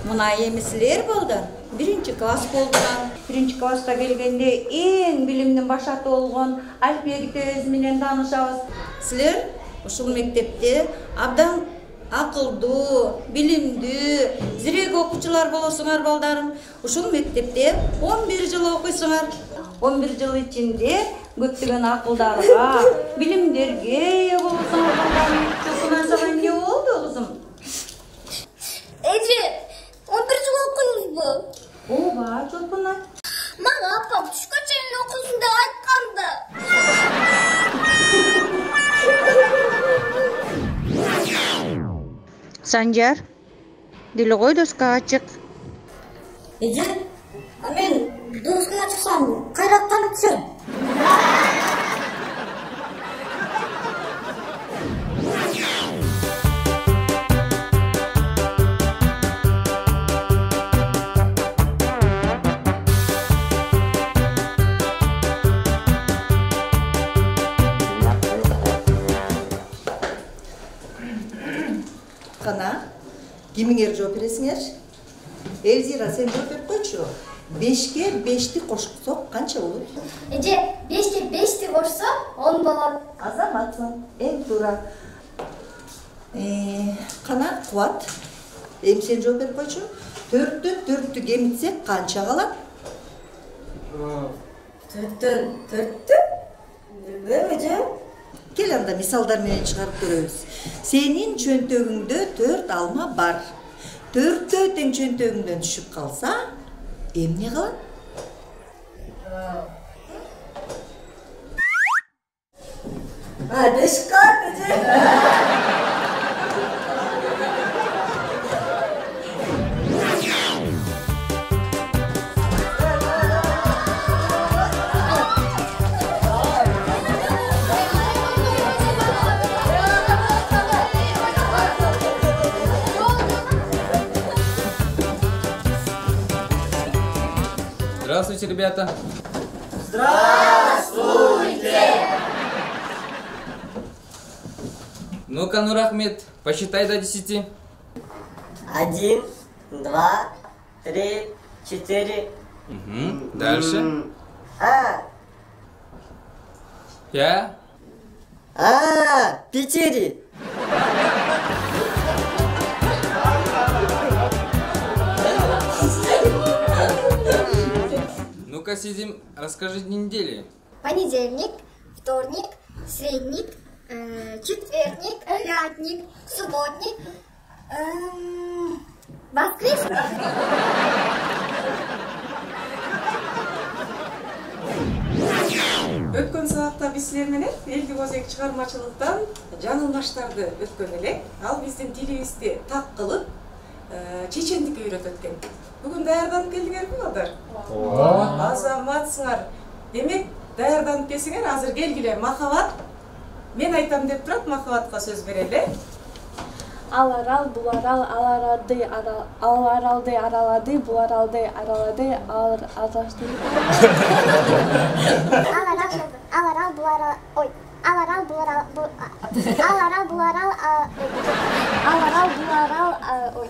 Мына емислер балдар. 1-класс болдуlar. 1-класста келгенде эң билимдин башаты болгон Альбек өз менен таанышабыз. Силер ушул мектепте абдан акылдуу, билимдүү, зирек окуучулар болосуңар балдарым. Ушул мектепте 11 жыл окуйсуңар. 11 жыл ичинде көптөгөн акылдарга, билимдерге ээ болосуңар балдарым. Чокунан сага эмне болду кызым? Эже, 11 жыл окудуңузбу? Ооба, Чолпонай. Мага апам түшкө чейин окуйсуң деп айтканды. Санжар, деле кой доскага чык. Эже, мен доскага чыксам, кайраттан түшөм. Kana, kimingер жооп бересиңер? Элзира, сен жооп берип койчу. 5ке 5ти кошсок канча болот? Эже, 5ке 5ти кошсок 10 болот. Азаматсың, эң туура. Кана, Кубат. Сен жооп берип койчу. 4төн 4тү кемитсек канча калат? 4төн 4тү? Билбейм, эже. Кел анда мисалдар менен чыгарып көрөбүз. Сенин чөнтөгүңдө 4 алма бар. 4төө тең чөнтөгүңдөн түшүп калса, эмне калат? Бешка, эже. Здравствуйте, ребята. Здравствуйте! Ну-ка, Нурахмет, посчитай до 10. 1, 2, 3, 4. Дальше. 5. 4. Ну-ка, сидим, расскажи дни недели. Понедельник, вторник, средник, четверник, пятник, субботник, воскресник. Өткөн сабакта биз силер менен элдик өзек чыгармачылыктан жаңылмаштарды өткөн элек. Ал биздин тилибизди так кылып, чечендикке үйрөтөт экен. Бүгүн даярданып келдиңерби балдар? Ооба. Азаматсыңар. Демек, даярданып келсеңер, азыр келгиле Махабат. Мен айтам деп турат, Махабатка сөз берели. Ал арал, бул арал, ал аралды аралады, бул аралды аралады, алаштырып. Ал арал, бул арал, ой. Ал арал, бул арал, ал арал, бул арал, ал арал, бул арал, ой.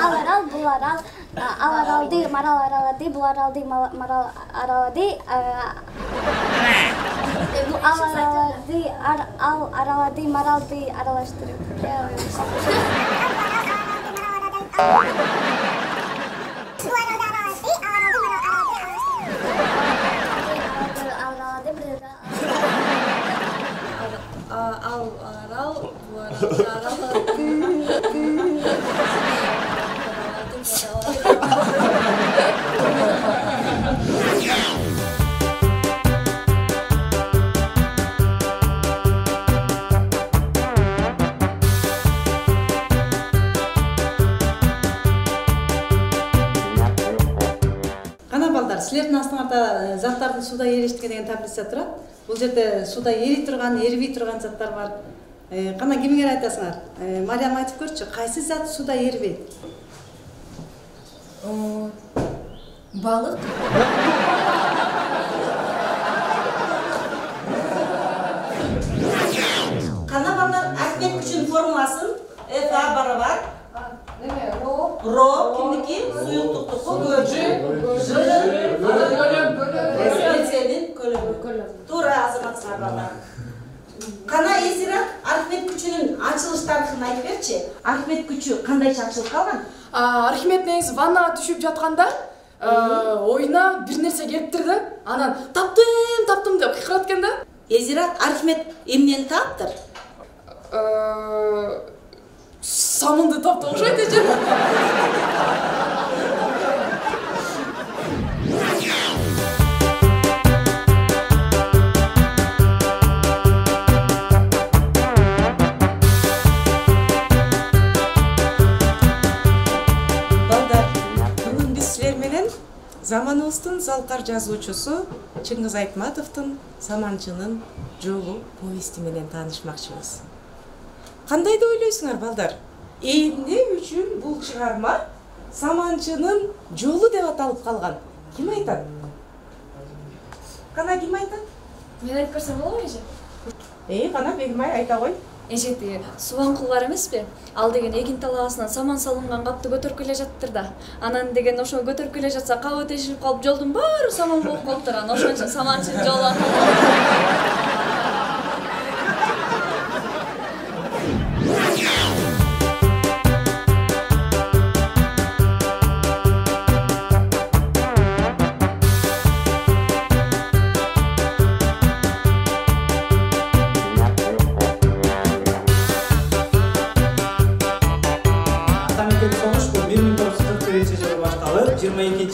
Ал арал, бул арал, ал аралды марал аралады, бул аралды марал аралады, ал аралады маралды аралаштырып. Ал арал, бул аралды Силердин астыңарда заттарды суда еришке деген таблица турат. Бул жерде суда ери турган, эрибей турган заттар бар. Кана кимиңер айтасыңар? Мариям айтып көрчү, кайсы зат суда эрибейт? Балык. Кана балдар Акмет күчүн формуласын F A барабар. Неме? О Бирок кимники? Суюктуктуку көжү. Сенин көлөмү. Туура азаматсыңар балдар. Кана Эзира Архимед күчүнүн ачылыш тарыхын айтып берчи. Архимед күчү кандайча ачылып калган? Архимед негизи ваннага түшүп жатканда оюна бир нерсе келиптир да. Анан таптым деп кыйкырат экен да. Эзира Архимед эмнени таптыр? Самынды тапты окшойт эже. Заманыбыздын залкар жазуучусу Чыңгыз Айтматовдун Саманчынын жолу повести менен таанышмакчыбыз. Кандай деп ойлойсуңар балдар? Эмне үчүн бул чыгарма Саманчынын жолу деп аталып калган? Ким айтат? Кана ким айтат? Мен айтып берсем болобу эже? Кана Бегимай айта кой. Эже тиги Субанкулдар эмеспи? Ал деген эгин талаасынан саман салынган капты көтөрүп келе жаттыр да. Анан деген ошону көтөрүп келе жатса кабы тешилип калып жолдун баары саман болуп калыптыр. Анан ошон үчүн Саманчынын жолу аталган.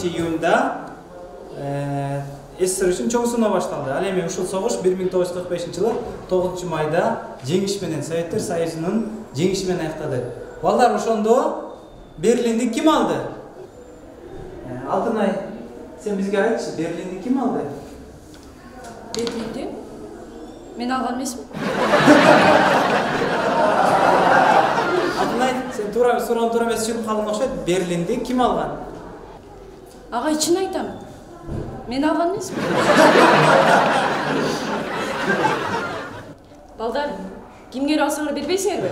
июнда СССР үчүн чоң сыноо башталды. Ал эми ушул согуш 1945-жылы 9-майда жеңиш менен Советтер Союзунун жеңиши менен аяктады. Балдар, ошондо Берлинди ким алды? Алтынай, сен бизге айтчы, Берлинди ким алды? Берлинди? Мен алган эмесмин. Алтынай, сен суроонун туура эмес чыгып калдың окшойт. Берлинди ким алган? Агай, чын айтам. Мен алган эмесмин. Балдар, кимге алсаңар бербейсиңерби?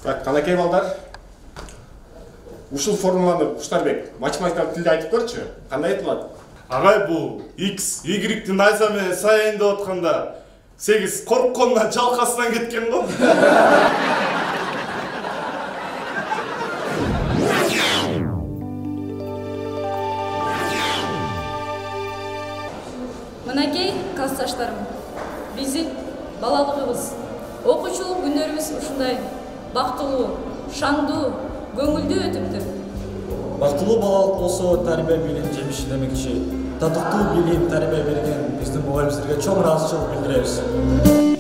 Так, канакей балдар. Ушул формуланы Куштарбек математикалык тилде айтып көрчү. Кандай айтылат? Агай, бул x, y-ди найза менен сайын деп атканда 8 корккондон жалкасынан кеткен го. Мынакей классташтарым. Биздин балалыгыбыз, окуучулук күндөрүбүз ушундай бактылуу, шаңдуу, көңүлдүү өтүптүр. Бактылуу балалык болсо тарбия билим жемиши демекчи. Татыктуу билим тарбия берген биздин мугалимдерге чоң ыраазычылык билдиребиз.